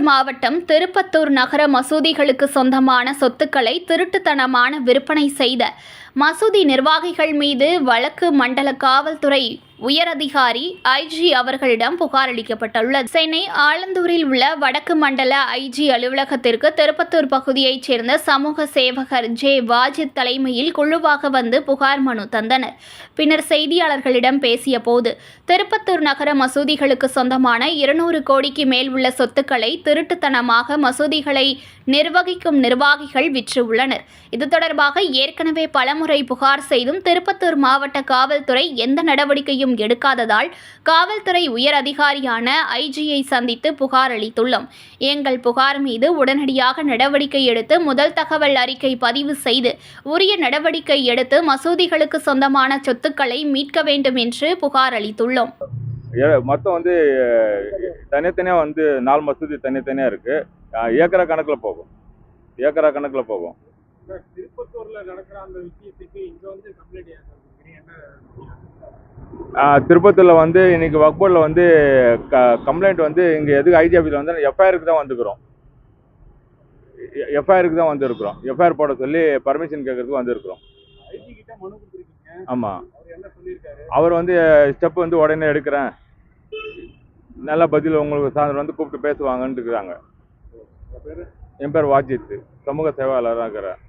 மாவட்டம் திருப்பத்தூர் நகர மசூதிகளுக்கு சொந்தமான சொத்துக்களை திருட்டுத்தனமான விற்பனை செய்த மசூதி நிர்வாகிகள் மீது வழக்கு மண்டல காவல்துறை உயரதிகாரி ஐஜி அவர்களிடம் புகார் அளிக்கப்பட்டுள்ளது. சென்னை ஆலந்தூரில் உள்ள வடக்கு மண்டல ஐஜி அலுவலகத்திற்கு திருப்பத்தூர் பகுதியைச் சேர்ந்த சமூக சேவகர் ஜே வாஜித் தலைமையில் குழுவாக வந்து புகார் மனு தந்தனர். பின்னர் செய்தியாளர்களிடம் பேசிய போது, திருப்பத்தூர் நகர மசூதிகளுக்கு சொந்தமான 200 கோடிக்கு மேல் உள்ள சொத்துக்களை திருட்டுத்தனமாக மசூதிகளை நிர்வகிக்கும் நிர்வாகிகள் விற்று உள்ளனர். இது தொடர்பாக ஏற்கனவே பலமுறை புகார் செய்தும் திருப்பத்தூர் மாவட்ட காவல்துறை எந்த நடவடிக்கையும் எடுக்காததால் காவல்துறை உயர் அதிகாரியான ஐஜியை சந்தித்து புகார் அளித்துள்ளோம். எங்கள் புகார் மீது உடனடியாக நடவடிக்கை எடுத்து முதல் தகவல் அறிக்கை பதிவு செய்து உரிய நடவடிக்கை எடுத்து மசூதிகளுக்கு சொந்தமான சொத்துக்களை மீட்க வேண்டும் என்று புகார் அளித்துள்ளோம். மொத்தம் தனித்தனியாக 4 மசூதி தனித்தனியாக இருக்குது. ஏக்கரா கணக்கில் போகும். திருப்பத்தூர்ல நடக்கிற அந்த விஷயத்துக்கு இங்க கம்ப்ளைண்ட் திருப்பத்தூரில் இன்னைக்கு வக்போர்டில் கம்ப்ளைண்ட் இங்கே எதுக்கு ஐஜி ஆஃபீஸில் எஃப்ஐஆருக்கு தான் வந்துக்கிறோம். எஃப்ஐஆர் போட சொல்லி பர்மிஷன் கேட்கறதுக்கு வந்திருக்கிறோம். ஆமாம், அவர் ஸ்டெப் உடனே எடுக்கிறேன், நல்ல பதில் உங்களுக்கு சாயந்தரம் கூப்பிட்டு பேசுவாங்கன்னு இருக்கிறாங்க. என் பேர் வாஜித், சமூக சேவாளராக இருக்கிறேன்.